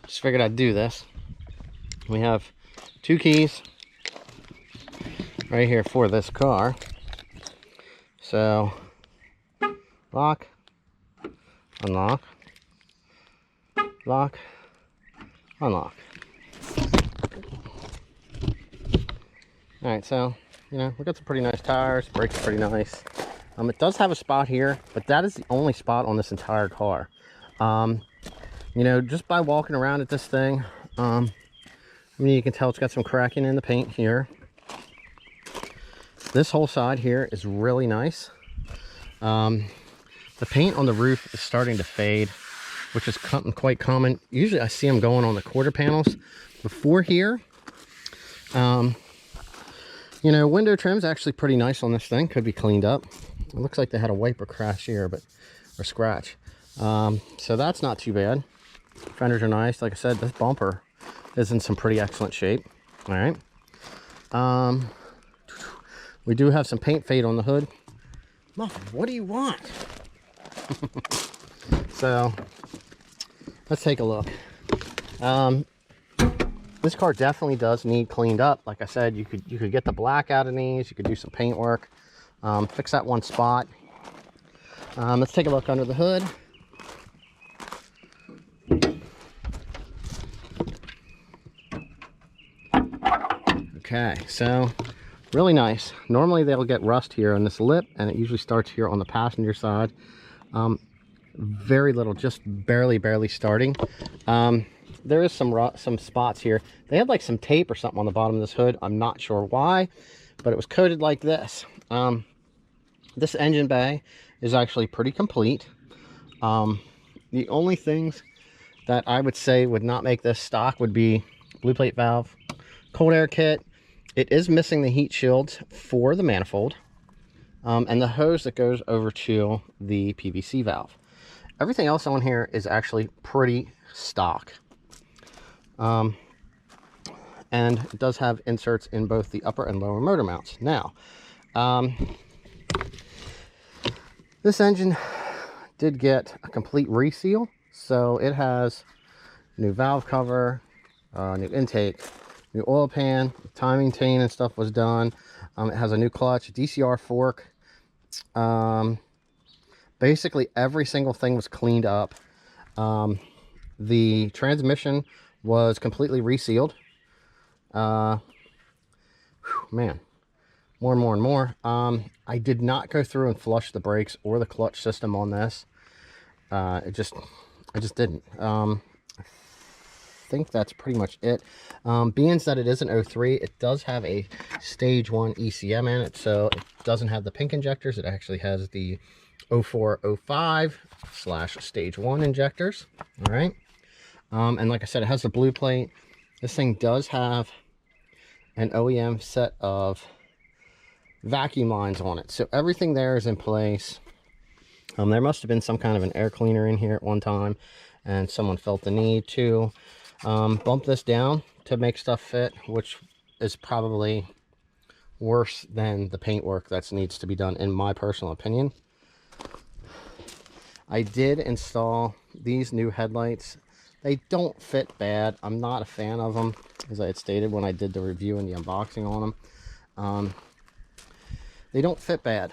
just figured I'd do this. We have 2 keys right here for this car. So, lock, unlock, lock, unlock. Alright, so, you know, we got some pretty nice tires, brakes are pretty nice. It does have a spot here, but that is the only spot on this entire car. You know, just by walking around at this thing, I mean, you can tell it's got some cracking in the paint here. This whole side here is really nice. The paint on the roof is starting to fade, which is quite common. Usually I see them going on the quarter panels. Before here, you know, window trim's actually pretty nice on this thing. Could be cleaned up. It looks like they had a wiper crash here, or scratch. So that's not too bad. Fenders are nice. Like I said, this bumper is in some pretty excellent shape. All right. We do have some paint fade on the hood. Muffin, what do you want? So let's take a look. This car definitely does need cleaned up. Like I said, you could get the black out of these. You could do some paint work, fix that one spot. Let's take a look under the hood. Okay, so really nice. Normally they'll get rust here on this lip, and it usually starts here on the passenger side. Very little, just barely starting. There is some spots here. They had like some tape or something on the bottom of this hood. I'm not sure why, but it was coated like this. This engine bay is actually pretty complete. The only things that I would say would not make this stock would be blue plate valve, cold air kit. It is missing the heat shields for the manifold, and the hose that goes over to the PVC valve. Everything else on here is actually pretty stock. And it does have inserts in both the upper and lower motor mounts. Now, this engine did get a complete reseal, so it has new valve cover, new intake, new oil pan, timing chain and stuff was done. It has a new clutch, DCR fork. Basically every single thing was cleaned up. The transmission was completely resealed. Man, more and more. I did not go through and flush the brakes or the clutch system on this. I just didn't. I think that's pretty much it. Being that it is an 03, it does have a stage 1 ECM in it, so it doesn't have the pink injectors. It actually has the 04/05/stage 1 injectors. All right. And like I said, it has the blue plate. This thing does have an OEM set of vacuum lines on it, so everything there is in place. There must have been some kind of an air cleaner in here at one time, and someone felt the need to bump this down to make stuff fit, which is probably worse than the paint work that needs to be done, in my personal opinion. I did install these new headlights. They don't fit bad. I'm not a fan of them, as I had stated when I did the review and the unboxing on them. They don't fit bad.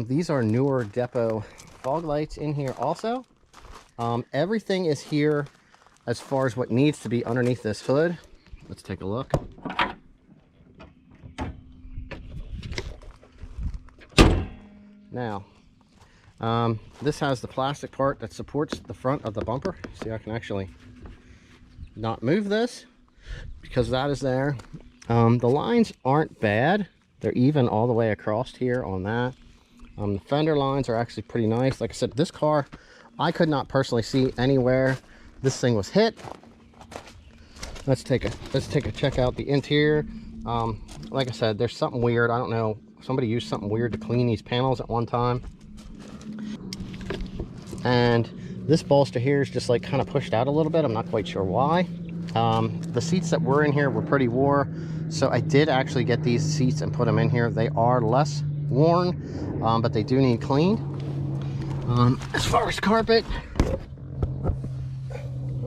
These are newer depot fog lights in here also. Everything is here as far as what needs to be underneath this hood. Let's take a look. Now, this has the plastic part that supports the front of the bumper. See, I can actually not move this because that is there. The lines aren't bad. They're even all the way across here on that. The fender lines are actually pretty nice. Like I said, this car, I could not personally see anywhere this thing was hit. Let's take a check out the interior. Like I said, there's something weird. I don't know. Somebody used something weird to clean these panels at one time. And this bolster here is just like kind of pushed out a little bit. I'm not quite sure why. The seats that were in here were pretty wore, so I did actually get these seats and put them in here. They are less worn, but they do need cleaned. As far as carpet, I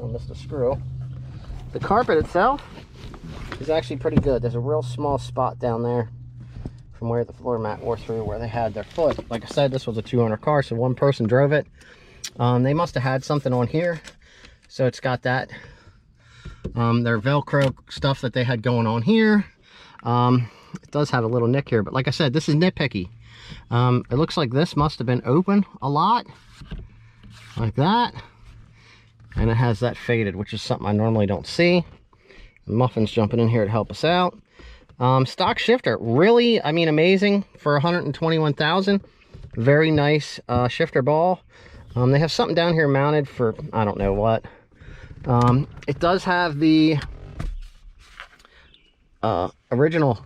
missed a screw. The carpet itself is actually pretty good. There's a real small spot down there from where the floor mat wore through where they had their foot. Like I said, this was a 200 car, so one person drove it. They must have had something on here, so it's got that. Their Velcro stuff that they had going on here. It does have a little nick here, but like I said, this is nitpicky. It looks like this must have been open a lot, like that. And it has that faded, which is something I normally don't see. Muffin's jumping in here to help us out. Stock shifter, really, I mean, amazing for 121,000. Very nice shifter ball. They have something down here mounted for I don't know what. It does have the original.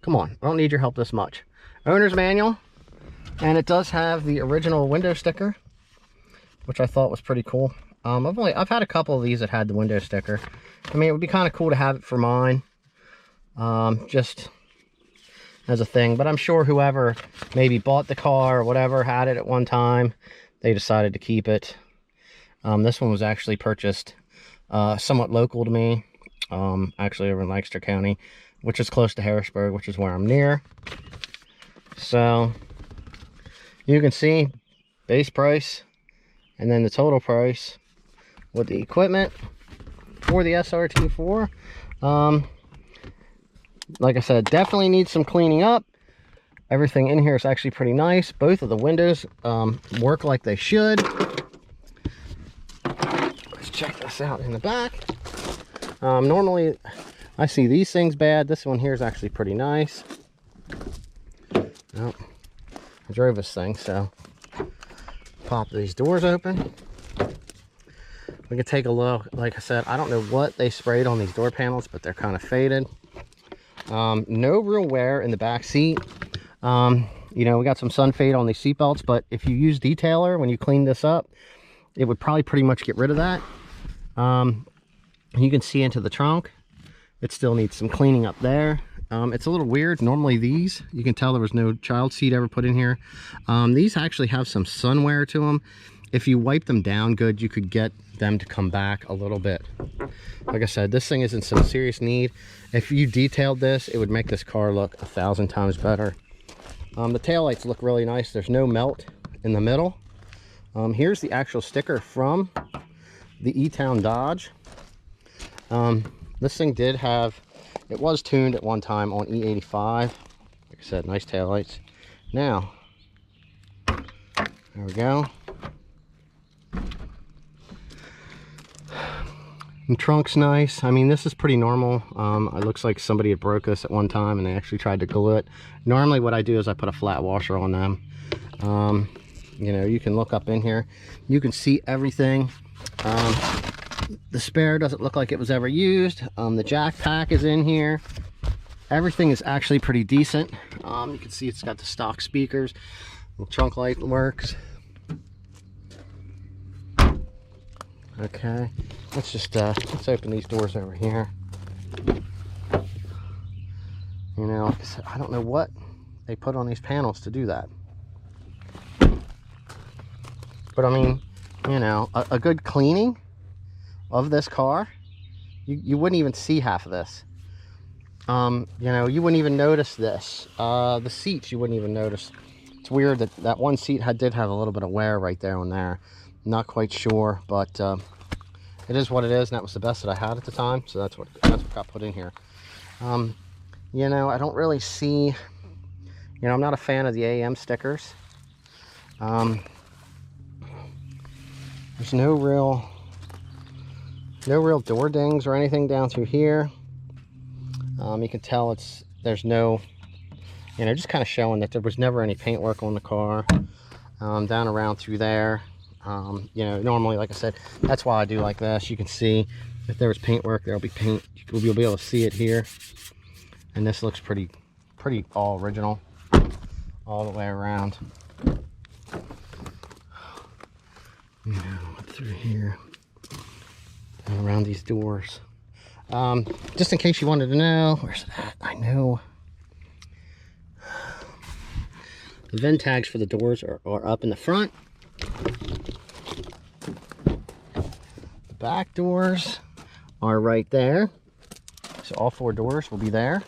Come on, I don't need your help this much. Owner's manual, and it does have the original window sticker, which I thought was pretty cool. I've had a couple of these that had the window sticker. I mean, it would be kind of cool to have it for mine, just as a thing. But I'm sure whoever maybe bought the car or whatever had it at one time, they decided to keep it. This one was actually purchased somewhat local to me, actually over in Lancaster County, which is close to Harrisburg, which is where I'm near. So you can see base price and then the total price with the equipment for the SRT4. Like I said, definitely needs some cleaning up. Everything in here is actually pretty nice. Both of the windows work like they should. Let's check this out in the back. Normally I see these things bad. This one here is actually pretty nice. Well, I drove this thing, so pop these doors open. We can take a look. Like I said, I don't know what they sprayed on these door panels, but they're kind of faded. No real wear in the back seat. You know, we got some sun fade on these seat belts, but if you use detailer when you clean this up, it would probably pretty much get rid of that. You can see into the trunk. It still needs some cleaning up there. It's a little weird. Normally these, you can tell there was no child seat ever put in here. These actually have some sun wear to them. If you wipe them down good, you could get them to come back a little bit. Like I said, this thing is in some serious need. If you detailed this, it would make this car look 1,000 times better. The taillights look really nice. There's no melt in the middle. Here's the actual sticker from the E-Town Dodge. This thing did have, it was tuned at one time on E85. Like I said, nice taillights. Now, there we go. The trunk's nice. I mean, this is pretty normal. It looks like somebody had broke this at one time and they actually tried to glue it. Normally what I do is I put a flat washer on them. You know, you can look up in here. You can see everything. The spare doesn't look like it was ever used. The jack pack is in here. Everything is actually pretty decent. You can see it's got the stock speakers. The trunk light works. Okay, let's just let's open these doors over here. You know, like I said, I don't know what they put on these panels to do that. But I mean, you know, a good cleaning of this car, you wouldn't even see half of this. You know, you wouldn't even notice this. The seats, you wouldn't even notice. It's weird that that one seat did have a little bit of wear right there on there. Not quite sure, but it is what it is, and that was the best that I had at the time, so that's what got put in here. You know, I don't really see, you know, I'm not a fan of the AM stickers. There's no real door dings or anything down through here. You can tell there's no, you know, just kind of showing that there was never any paint work on the car. Down around through there. You know, normally, like I said, that's why I do like this. You can see if there was paint work, there'll be paint. You'll be able to see it here. And this looks pretty all original all the way around. You know, up through here and around these doors. Just in case you wanted to know, where's it at? I know. The VIN tags for the doors are up in the front. The back doors are right there. So all 4 doors will be there.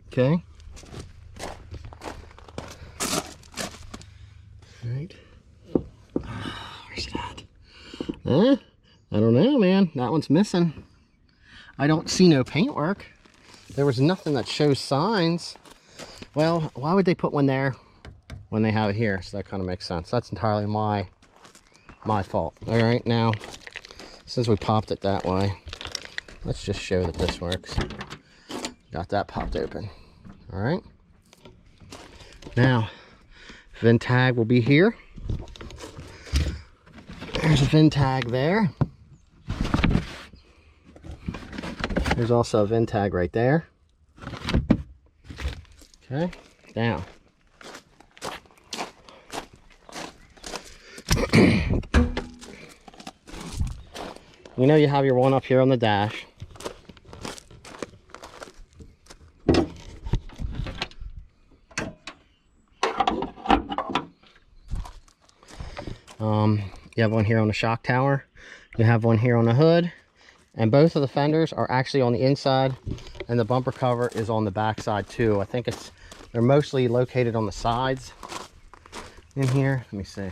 Okay. Right. Where's it at? I don't know, man. That one's missing. I don't see no paintwork. There was nothing that shows signs. Well, why would they put one there when they have it here? So that kind of makes sense. That's entirely my fault. All right, now, since we popped it that way, let's just show that this works. Got that popped open. All right. Now, VIN tag will be here. There's a VIN tag there. There's also a VIN tag right there. Okay, now. You know you have your one up here on the dash. You have one here on the shock tower. You have one here on the hood. And both of the fenders are actually on the inside, and the bumper cover is on the back side too. I think they're mostly located on the sides in here. Let me see.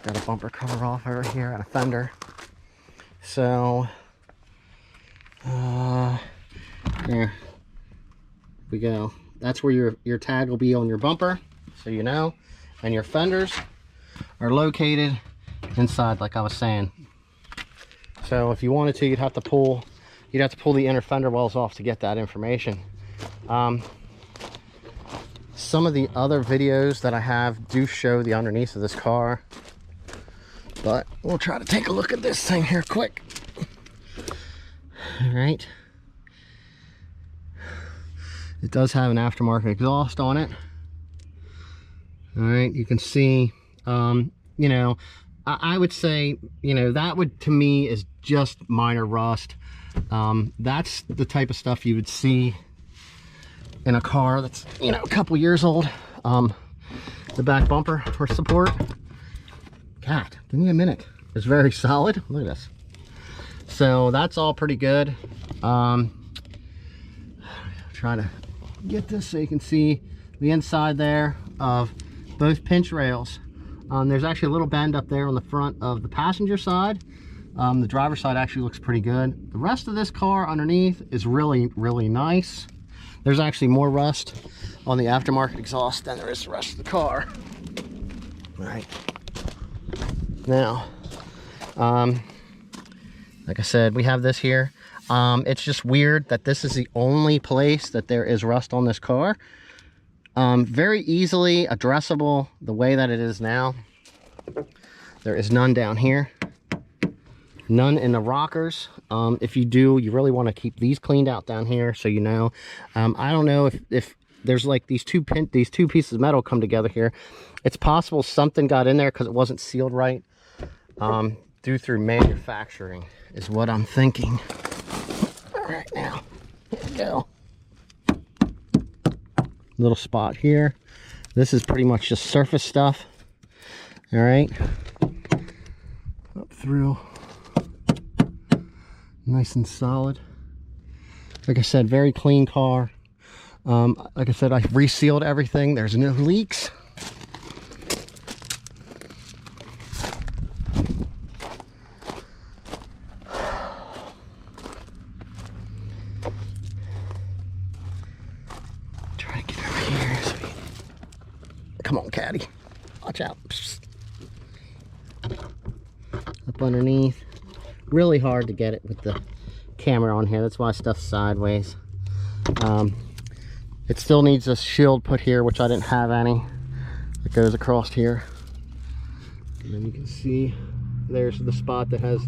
Got a bumper cover off over here and a fender. So, there we go. That's where your tag will be on your bumper, so you know. And your fenders are located inside, like I was saying. So if you wanted to, you'd have to pull the inner fender wells off to get that information. Some of the other videos that I have do show the underneath of this car, but we'll try to take a look at this thing here quick. All right. It does have an aftermarket exhaust on it. All right, you can see, you know, I would say, you know, that would, to me, is just minor rust. That's the type of stuff you would see in a car that's, you know, a couple years old. The back bumper for support. God, give me a minute. It's very solid. Look at this. So that's all pretty good. Try to get this so you can see the inside there of both pinch rails. There's actually a little bend up there on the front of the passenger side. The driver's side actually looks pretty good. The rest of this car underneath is really, really nice. There's actually more rust on the aftermarket exhaust than there is the rest of the car. All right. Now, like I said, we have this here. It's just weird that this is the only place that there is rust on this car. Very easily addressable the way that it is now. There is none down here, none in the rockers. If you do, you really want to keep these cleaned out down here, so you know. I don't know if there's like these two pieces of metal come together here. It's possible something got in there because it wasn't sealed right. Due through manufacturing is what I'm thinking. All right, now here we go. Little spot here. This is pretty much just surface stuff. All right, up through, nice and solid. Like I said, very clean car. Like I said, I resealed everything. There's no leaks. Come on, caddy. Watch out. Psst. Up underneath. Really hard to get it with the camera on here. That's why stuff's sideways. It still needs a shield put here, which I didn't have any. It goes across here. And then you can see there's the spot that has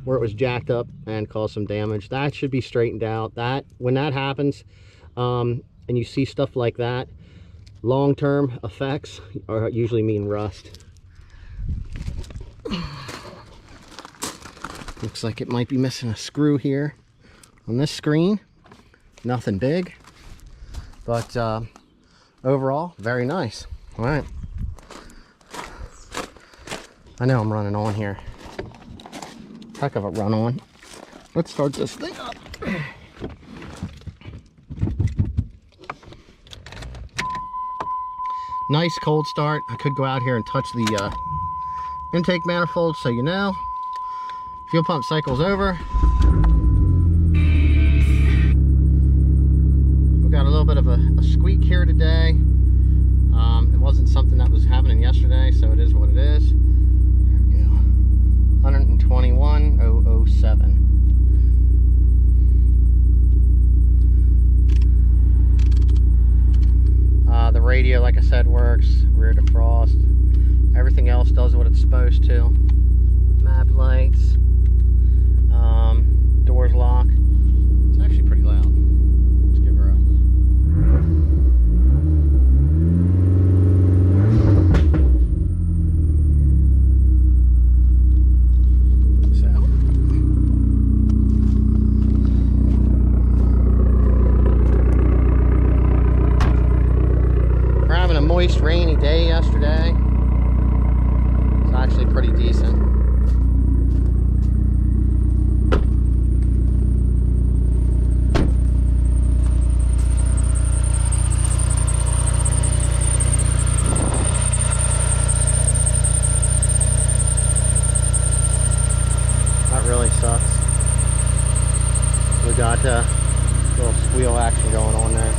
where it was jacked up and caused some damage. That should be straightened out. When that happens, and you see stuff like that, long-term effects usually mean rust. Looks like it might be missing a screw here on this screen. Nothing big, but overall, very nice. All right. I know I'm running on here. Heck of a run on. Let's start this thing up. Nice cold start. I could go out here and touch the intake manifold, so you know. Fuel pump cycle's over. We've got a little bit of a squeak here today. It wasn't something that was happening yesterday, so it is what it is. There we go. 121,007. The radio, like I said, works. Rear defrost. Everything else does what it's supposed to. Map lights. Doors lock. It's actually pretty loud. Let's give her a... Moist, rainy day yesterday. It's actually pretty decent. That really sucks. We got a little squeal action going on there.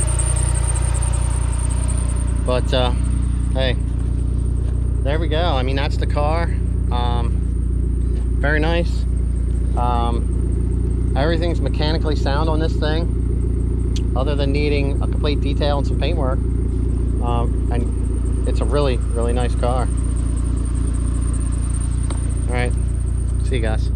But hey, there we go. I mean, that's the car. Very nice. Everything's mechanically sound on this thing, other than needing a complete detail and some paint work. And it's a really, really nice car. All right, see you guys.